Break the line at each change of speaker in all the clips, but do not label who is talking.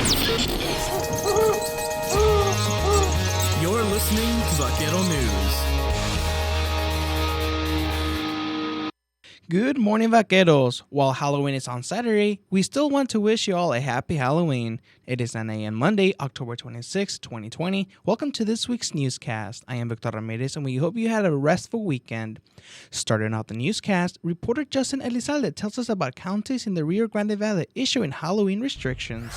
You're listening to Vaquero News.
Good morning, Vaqueros. While Halloween is on Saturday, we still want to wish you all a happy Halloween. It is 9 a.m. Monday, October 26, 2020. Welcome to this week's newscast. I am Victor Ramirez, and we hope you had a restful weekend. Starting out the newscast, reporter Justin Elizalde tells us about counties in the Rio Grande Valley issuing Halloween restrictions.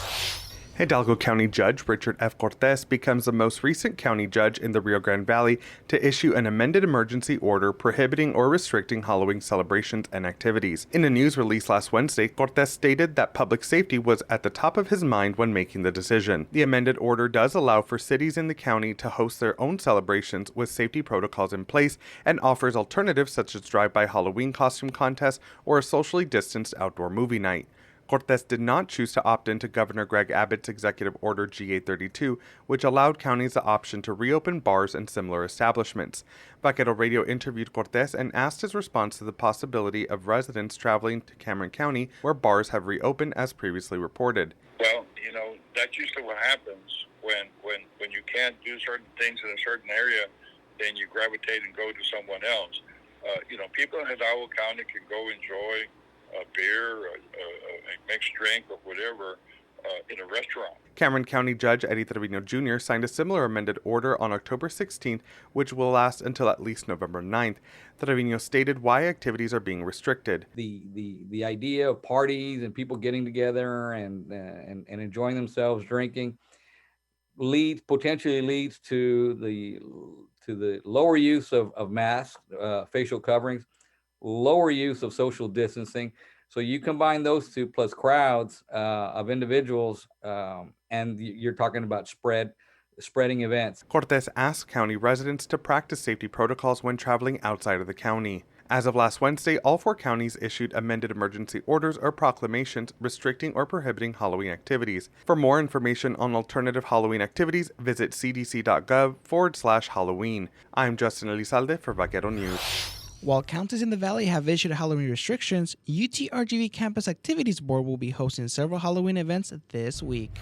Hidalgo County Judge Richard F. Cortez becomes the most recent county judge in the Rio Grande Valley to issue an amended emergency order prohibiting or restricting Halloween celebrations and activities. In a news release last Wednesday, Cortez stated that public safety was at the top of his mind when making the decision. The amended order does allow for cities in the county to host their own celebrations with safety protocols in place and offers alternatives such as drive-by Halloween costume contests or a socially distanced outdoor movie night. Cortez did not choose to opt into Governor Greg Abbott's Executive Order GA32, which allowed counties the option to reopen bars and similar establishments. Vaquero Radio interviewed Cortez and asked his response to the possibility of residents traveling to Cameron County, where bars have reopened as previously reported.
Well, that's usually what happens when you can't do certain things in a certain area, then you gravitate and go to someone else. People in Hidalgo County can go enjoy a beer, a mixed drink, or whatever in a restaurant.
Cameron County Judge Eddie Trevino Jr. signed a similar amended order on October 16th, which will last until at least November 9th. Trevino stated why activities are being restricted.
The idea of parties and people getting together and enjoying themselves, drinking, potentially leads to the lower use of masks, facial coverings, lower use of social distancing. So you combine those two plus crowds of individuals, and you're talking about spreading events.
Cortez asked county residents to practice safety protocols when traveling outside of the county. As of last Wednesday, all 4 counties issued amended emergency orders or proclamations restricting or prohibiting Halloween activities. For more information on alternative Halloween activities, visit cdc.gov/Halloween. I'm Justin Elizalde for Vaquero News.
While counties in the valley have issued Halloween restrictions, UTRGV Campus Activities Board will be hosting several Halloween events this week.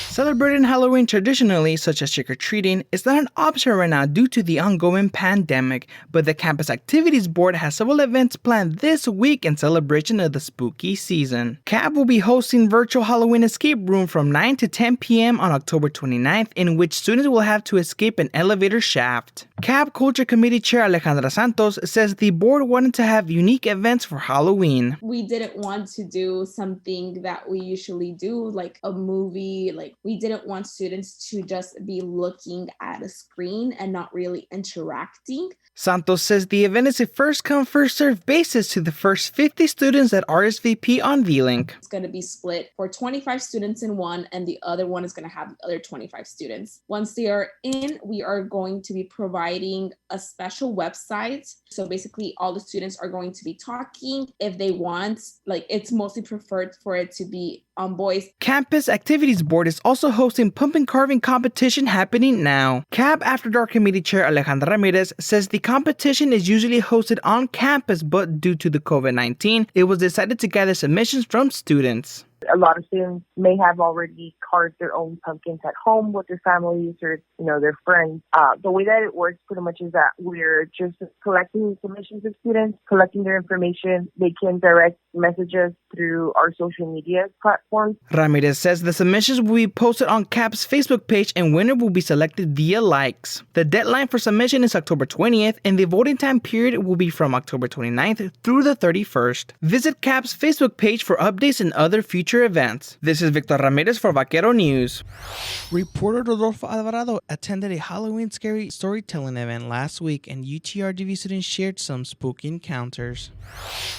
Celebrating Halloween traditionally, such as trick-or-treating, is not an option right now due to the ongoing pandemic, but the Campus Activities Board has several events planned this week in celebration of the spooky season. CAB will be hosting virtual Halloween escape room from 9 to 10 p.m. on October 29th, in which students will have to escape an elevator shaft. CAB Culture Committee Chair Alejandra Santos says the board wanted to have unique events for Halloween.
We didn't want to do something that we usually do, like a movie. We didn't want students to just be looking at a screen and not really interacting.
Santos says the event is a first-come, first-served basis to the first 50 students that RSVP on V-Link.
It's going to be split for 25 students in one, and the other one is going to have the other 25 students. Once they are in, we are going to be providing a special website. So basically, all the students are going to be talking if they want. It's mostly preferred for it to be on voice.
Campus Activities Board is also hosting pumpkin carving competition happening now. CAB After Dark Committee Chair Alejandra Ramirez says the competition is usually hosted on campus, but due to the COVID-19, it was decided to gather submissions from students.
A lot of students may have already carved their own pumpkins at home with their families or, their friends. The way that it works pretty much is that we're just collecting submissions of students, collecting their information. They can direct messages through our social media platforms.
Ramirez says the submissions will be posted on CAP's Facebook page and winner will be selected via likes. The deadline for submission is October 20th and the voting time period will be from October 29th through the 31st. Visit CAP's Facebook page for updates and other future events. This is Victor Ramirez for Vaquero News. Reporter Rodolfo Alvarado attended a Halloween scary storytelling event last week and UTRGV students shared some spooky encounters.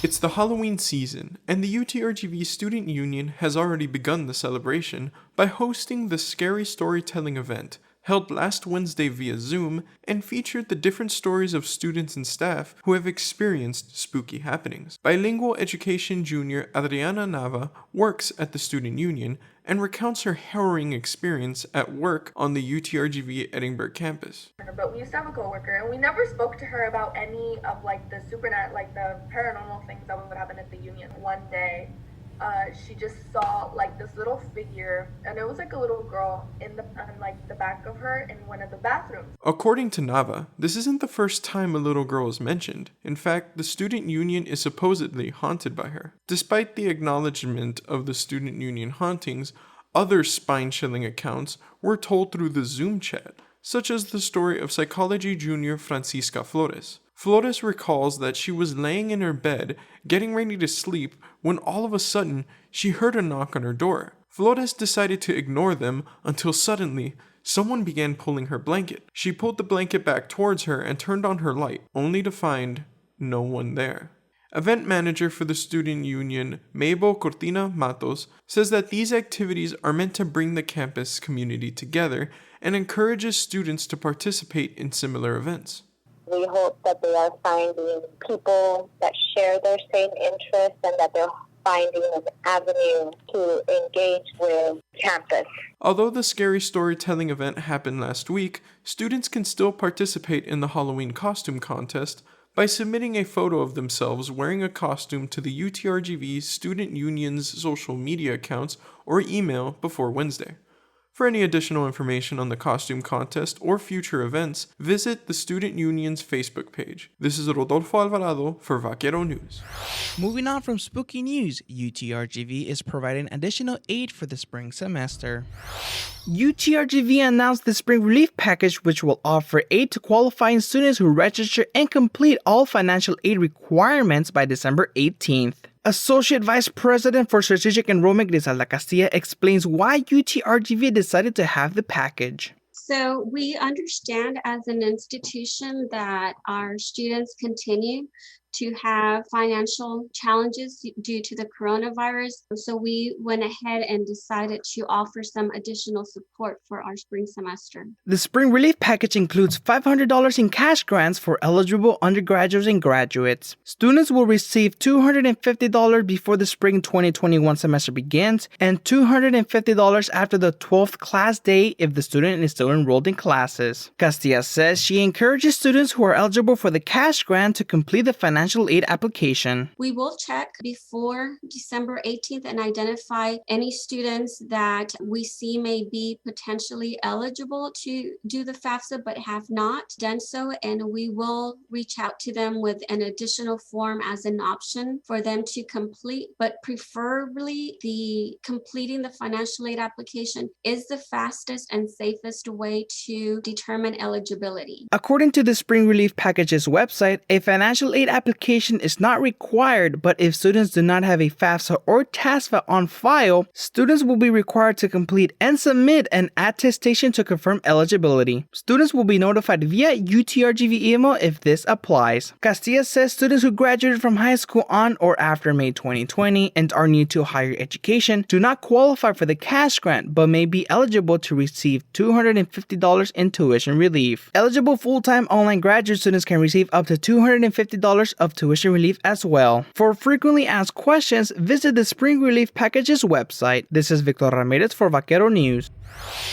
It's the Halloween season, and the UTRGV Student Union has already begun the celebration by hosting the Scary Storytelling event, held last Wednesday via Zoom, and featured the different stories of students and staff who have experienced spooky happenings. Bilingual education junior Adriana Nava works at the Student Union and recounts her harrowing experience at work on the UTRGV Edinburgh campus.
But we used to have a coworker, and we never spoke to her about any of the the paranormal things that would happen at the union. One day, she just saw like this little figure, and it was like a little girl in the back of her in one of the bathrooms.
According to Nava, this isn't the first time a little girl is mentioned. In fact, the student union is supposedly haunted by her. Despite the acknowledgement of the student union hauntings, other spine-chilling accounts were told through the Zoom chat, such as the story of psychology junior Francisca Flores. Flores recalls that she was laying in her bed, getting ready to sleep, when all of a sudden, she heard a knock on her door. Flores decided to ignore them until suddenly, someone began pulling her blanket. She pulled the blanket back towards her and turned on her light, only to find no one there. Event manager for the student union, Mabel Cortina Matos, says that these activities are meant to bring the campus community together and encourages students to participate in similar events.
We hope that they are finding people that share their same interests and that they're finding an avenue to engage with campus.
Although the scary storytelling event happened last week, students can still participate in the Halloween costume contest by submitting a photo of themselves wearing a costume to the UTRGV Student Union's social media accounts or email before Wednesday. For any additional information on the costume contest or future events, visit the Student Union's Facebook page. This is Rodolfo Alvarado for Vaquero News.
Moving on from spooky news, UTRGV is providing additional aid for the spring semester. UTRGV announced the Spring Relief Package, which will offer aid to qualifying students who register and complete all financial aid requirements by December 18th. Associate Vice President for Strategic Enrollment Griselda Castilla explains why UTRGV decided to have the package.
So we understand as an institution that our students continue to have financial challenges due to the coronavirus. So we went ahead and decided to offer some additional support for our spring semester.
The Spring Relief Package includes $500 in cash grants for eligible undergraduates and graduates. Students will receive $250 before the spring 2021 semester begins and $250 after the 12th class day if the student is still enrolled in classes. Castilla says she encourages students who are eligible for the cash grant to complete the financial aid application.
We will check before December 18th and identify any students that we see may be potentially eligible to do the FAFSA but have not done so, and we will reach out to them with an additional form as an option for them to complete, but preferably the completing the financial aid application is the fastest and safest way to determine eligibility.
According to the Spring Relief Package's website, a financial aid application is not required, but if students do not have a FAFSA or TASFA on file, students will be required to complete and submit an attestation to confirm eligibility. Students will be notified via UTRGV email if this applies. Castilla says students who graduated from high school on or after May 2020 and are new to higher education do not qualify for the cash grant, but may be eligible to receive $250 in tuition relief. Eligible full-time online graduate students can receive up to $250 of tuition relief as well. For frequently asked questions, visit the Spring Relief Package's website. This is Victor Ramirez for Vaquero News.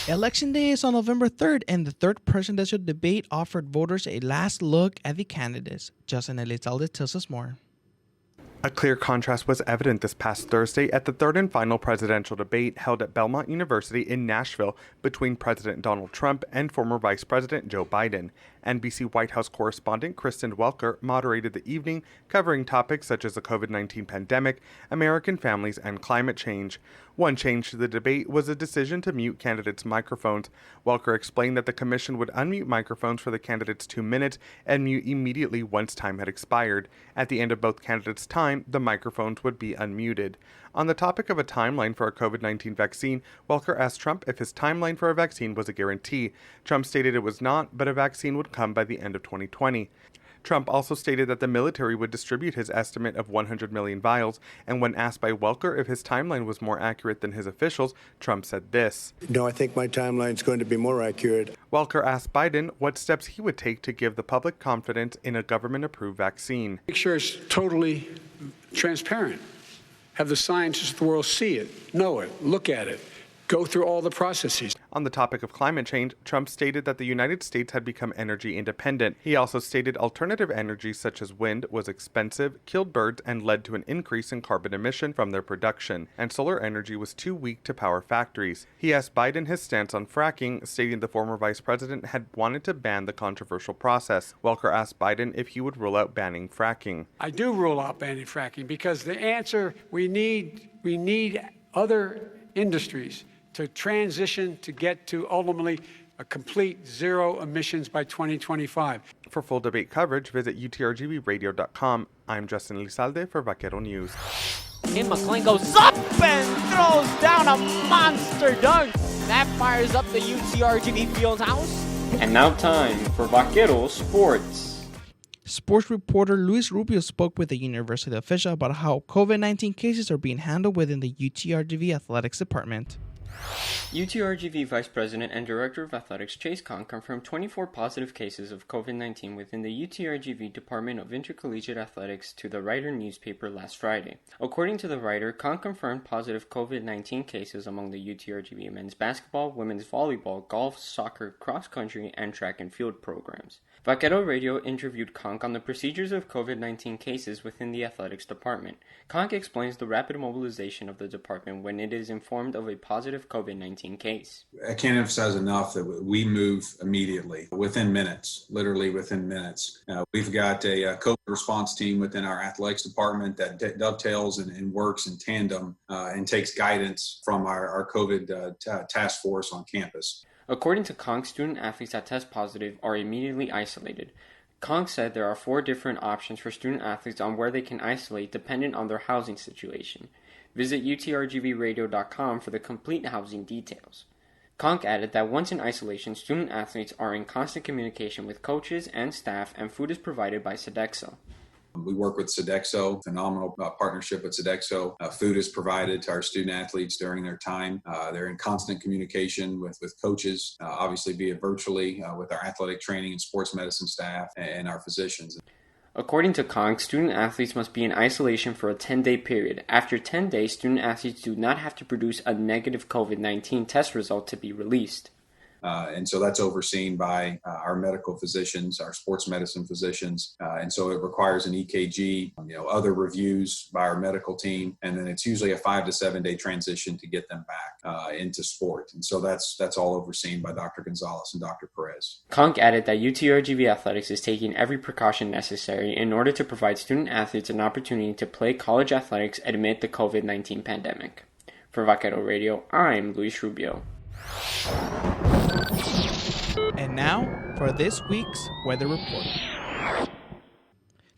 Election Day is on November 3rd, and the third presidential debate offered voters a last look at the candidates. Justin Elizalde tells us more.
A clear contrast was evident this past Thursday at the third and final presidential debate held at Belmont University in Nashville between President Donald Trump and former Vice President Joe Biden. NBC White House correspondent Kristen Welker moderated the evening, covering topics such as the COVID-19 pandemic, American families, and climate change. One change to the debate was a decision to mute candidates' microphones. Welker explained that the commission would unmute microphones for the candidates 2 minutes and mute immediately once time had expired. At the end of both candidates' time, the microphones would be unmuted. On the topic of a timeline for a COVID-19 vaccine, Welker asked Trump if his timeline for a vaccine was a guarantee. Trump stated it was not, but a vaccine would come by the end of 2020. Trump also stated that the military would distribute his estimate of 100 million vials, and when asked by Welker if his timeline was more accurate than his officials, Trump said this.
No, I think my timeline is going to be more accurate.
Welker asked Biden what steps he would take to give the public confidence in a government-approved vaccine.
Make sure it's totally transparent. Have the scientists of the world see it, know it, look at it, go through all the processes.
On the topic of climate change, Trump stated that the United States had become energy independent. He also stated alternative energy such as wind was expensive, killed birds, and led to an increase in carbon emission from their production, and solar energy was too weak to power factories. He asked Biden his stance on fracking, stating the former vice president had wanted to ban the controversial process. Welker asked Biden if he would rule out banning fracking.
I do rule out banning fracking because the answer, we need other industries to transition to get to ultimately a complete zero emissions by 2025.
For full debate coverage, visit utrgvradio.com. I'm Justin Elizalde for Vaquero News.
And McLean goes up and throws down a monster dunk. That fires up the UTRGV Fieldhouse.
And now time for Vaquero Sports.
Sports reporter Luis Rubio spoke with a university official about how COVID-19 cases are being handled within the UTRGV Athletics Department.
UTRGV Vice President and Director of Athletics Chasse confirmed 24 positive cases of COVID-19 within the UTRGV Department of Intercollegiate Athletics to the Writer newspaper last Friday. According to the Writer, confirmed positive COVID-19 cases among the UTRGV men's basketball, women's volleyball, golf, soccer, cross-country, and track and field programs. Vaquero Radio interviewed Conque on the procedures of COVID-19 cases within the athletics department. Conque explains the rapid mobilization of the department when it is informed of a positive COVID-19 case.
I can't emphasize enough that we move immediately, within minutes, literally within minutes. We've got a COVID response team within our athletics department that dovetails and works in tandem and takes guidance from our COVID task force on campus.
According to Conque, student athletes that test positive are immediately isolated. Conque said there are 4 different options for student athletes on where they can isolate dependent on their housing situation. Visit utrgvradio.com for the complete housing details. Conque added that once in isolation, student athletes are in constant communication with coaches and staff, and food is provided by Sodexo.
We work with Sodexo, phenomenal partnership with Sodexo. Food is provided to our student athletes during their time. They're in constant communication with coaches, obviously via virtually with our athletic training and sports medicine staff and our physicians.
According to Conque, student athletes must be in isolation for a 10-day period. After 10 days, student athletes do not have to produce a negative COVID-19 test result to be released.
And so that's overseen by our medical physicians, our sports medicine physicians. And so it requires an EKG, other reviews by our medical team. And then it's usually a 5 to 7 day transition to get them back into sport. And so that's all overseen by Dr. Gonzalez and Dr. Perez.
Conque added that UTRGV Athletics is taking every precaution necessary in order to provide student athletes an opportunity to play college athletics amid the COVID-19 pandemic. For Vaquero Radio, I'm Luis Rubio.
And now for this week's weather report.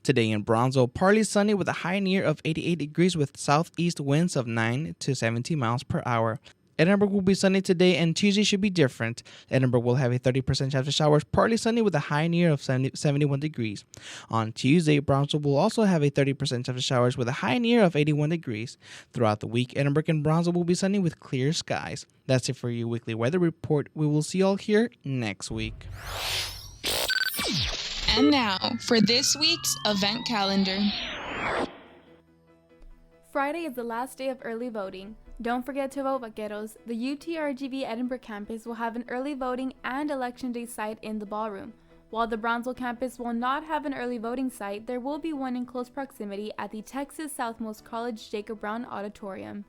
Today in Bronzeville, partly sunny with a high near of 88 degrees with southeast winds of 9 to 17 miles per hour. Edinburgh will be sunny today, and Tuesday should be different. Edinburgh will have a 30% chance of showers, partly sunny with a high near of 71 degrees. On Tuesday, Brownsville will also have a 30% chance of showers with a high near of 81 degrees. Throughout the week, Edinburgh and Brownsville will be sunny with clear skies. That's it for your weekly weather report. We will see you all here next week.
And now for this week's event calendar.
Friday is the last day of early voting. Don't forget to vote, Vaqueros. The UTRGV Edinburgh campus will have an early voting and election day site in the ballroom. While the Brownsville campus will not have an early voting site, there will be one in close proximity at the Texas Southmost College Jacob Brown Auditorium.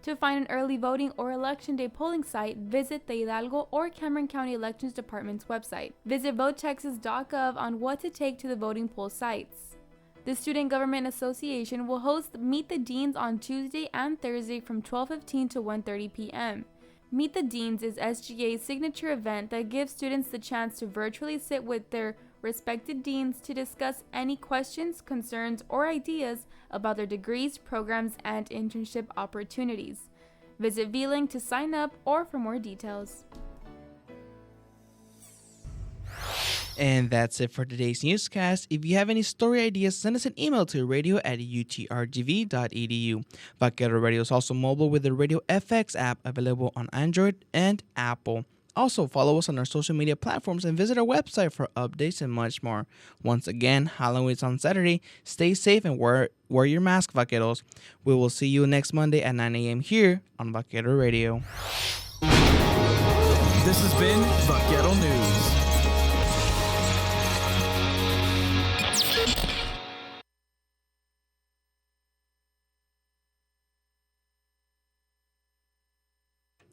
To find an early voting or election day polling site, visit the Hidalgo or Cameron County Elections Department's website. Visit votetexas.gov on what to take to the voting poll sites. The Student Government Association will host Meet the Deans on Tuesday and Thursday from 12:15 to 1:30 p.m. Meet the Deans is SGA's signature event that gives students the chance to virtually sit with their respected deans to discuss any questions, concerns, or ideas about their degrees, programs, and internship opportunities. Visit V-Link to sign up or for more details.
And that's it for today's newscast. If you have any story ideas, send us an email to radio@utrgv.edu. Vaquero Radio is also mobile with the Radio FX app available on Android and Apple. Also, follow us on our social media platforms and visit our website for updates and much more. Once again, Halloween is on Saturday. Stay safe and wear your mask, Vaqueros. We will see you next Monday at 9 a.m. here on Vaquero Radio.
This has been Vaquero News.